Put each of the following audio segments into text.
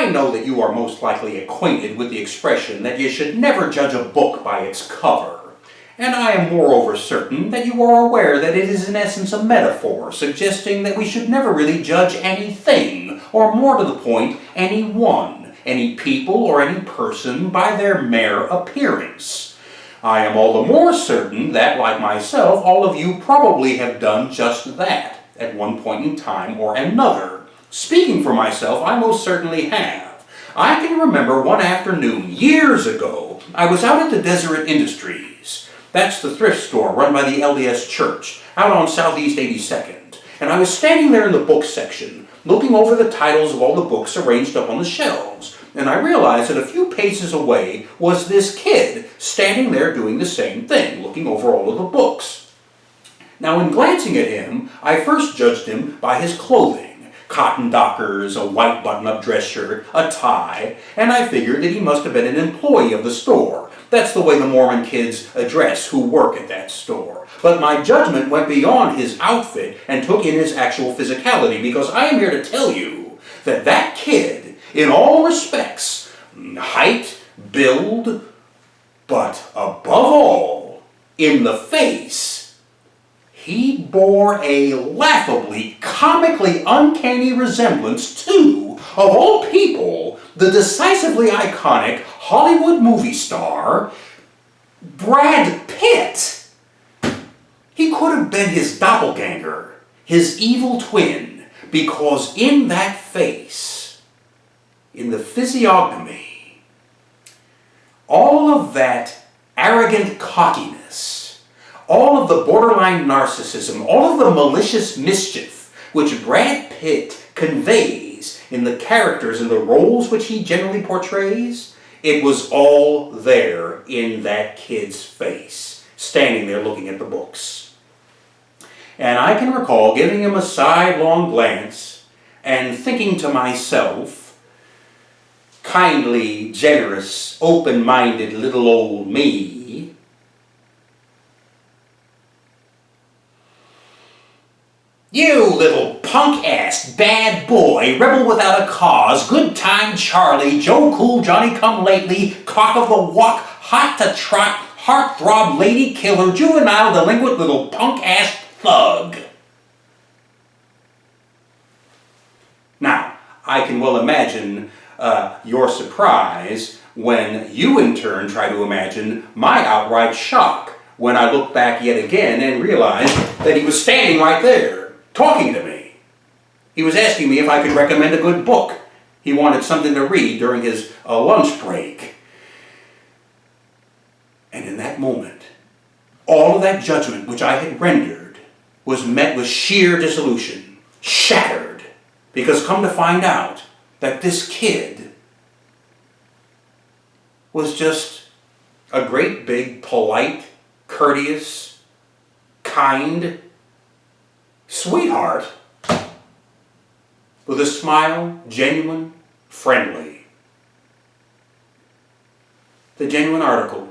I know that you are most likely acquainted with the expression that you should never judge a book by its cover. And I am moreover certain that you are aware that it is in essence a metaphor, suggesting that we should never really judge anything, or more to the point, anyone, any people or any person by their mere appearance. I am all the more certain that, like myself, all of you probably have done just that at one point in time or another. Speaking for myself, I most certainly have. I can remember one afternoon, years ago, I was out at the Deseret Industries. That's the thrift store run by the LDS Church, out on Southeast 82nd. And I was standing there in the book section, looking over the titles of all the books arranged up on the shelves. And I realized that a few paces away was this kid, standing there doing the same thing, looking over all of the books. Now, in glancing at him, I first judged him by his clothing. Cotton dockers, a white button-up dress shirt, a tie, and I figured that he must have been an employee of the store. That's the way the Mormon kids address who work at that store. But my judgment went beyond his outfit and took in his actual physicality, because I am here to tell you that that kid, in all respects, height, build, but above all, in the face, he bore a laughably, comically uncanny resemblance to, of all people, the decisively iconic Hollywood movie star, Brad Pitt. He could have been his doppelganger, his evil twin, because in that face, in the physiognomy, all of that arrogant cockiness, all of the borderline narcissism, all of the malicious mischief which Brad Pitt conveys in the characters and the roles which he generally portrays, it was all there in that kid's face, standing there looking at the books. And I can recall giving him a sidelong glance and thinking to myself, kindly, generous, open-minded little old me, you little punk-ass bad boy, rebel without a cause, good time Charlie, Joe Cool, Johnny come lately, cock of the walk, hot to trot, heartthrob, lady killer, juvenile, delinquent little punk-ass thug. Now, I can well imagine your surprise when you in turn try to imagine my outright shock when I look back yet again and realize that he was standing right there, talking to me. He was asking me if I could recommend a good book. He wanted something to read during his lunch break. And in that moment, all of that judgment which I had rendered was met with sheer dissolution, shattered, because come to find out that this kid was just a great big, polite, courteous, kind sweetheart with a smile, genuine, friendly. The genuine article.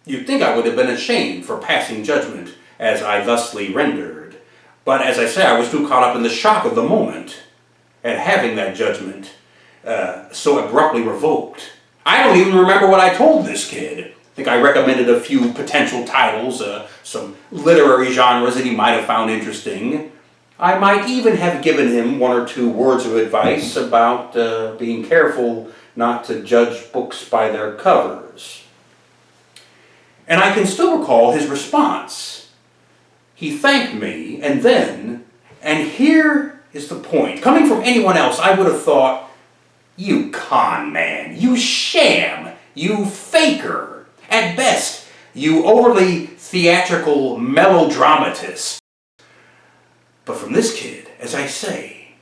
You'd think I would have been ashamed for passing judgment as I thusly rendered, but as I say, I was too caught up in the shock of the moment at having that judgment so abruptly revoked. I don't even remember what I told this kid. I think I recommended a few potential titles, some literary genres that he might have found interesting. I might even have given him one or two words of advice about being careful not to judge books by their covers. And I can still recall his response. He thanked me, and then, and here is the point, coming from anyone else, I would have thought, you con man, you sham, you faker. At best, you overly theatrical melodramatist. But from this kid, as I say,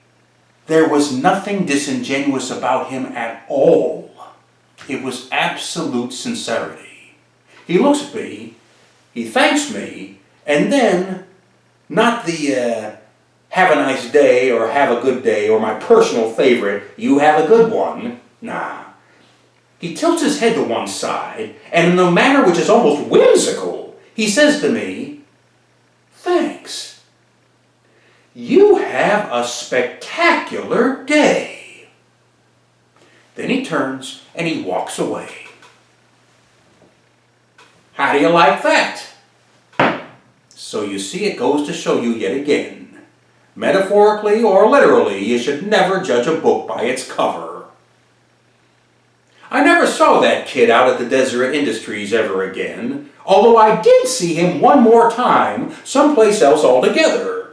there was nothing disingenuous about him at all. It was absolute sincerity. He looks at me, he thanks me, and then, not the have a nice day or have a good day or my personal favorite, you have a good one, nah. He tilts his head to one side, and in a manner which is almost whimsical, he says to me, thanks. You have a spectacular day. Then he turns and he walks away. How do you like that? So you see, it goes to show you yet again, metaphorically or literally, you should never judge a book by its cover. I never saw that kid out at the Deseret Industries ever again, although I did see him one more time someplace else altogether.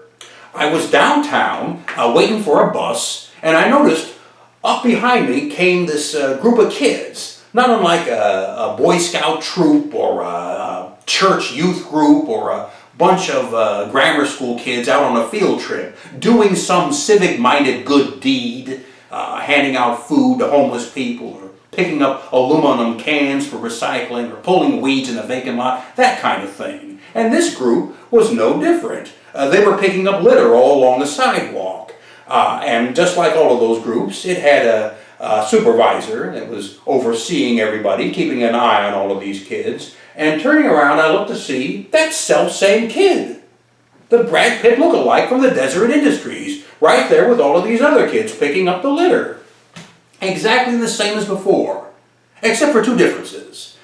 I was downtown waiting for a bus, and I noticed up behind me came this group of kids, not unlike a Boy Scout troop or a church youth group or a bunch of grammar school kids out on a field trip doing some civic-minded good deed, handing out food to homeless people or picking up aluminum cans for recycling or pulling weeds in a vacant lot, that kind of thing. And this group was no different. They were picking up litter all along the sidewalk. And just like all of those groups, it had a supervisor that was overseeing everybody, keeping an eye on all of these kids. And turning around, I looked to see that self-same kid, the Brad Pitt look-alike from the Deseret Industries, right there with all of these other kids picking up the litter. Exactly the same as before, except for two differences.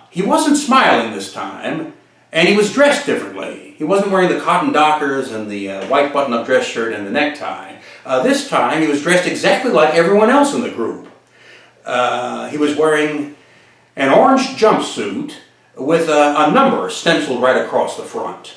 He wasn't smiling this time, and he was dressed differently. He wasn't wearing the cotton dockers and the white button-up dress shirt and the necktie. This time, he was dressed exactly like everyone else in the group. He was wearing an orange jumpsuit with a number stenciled right across the front.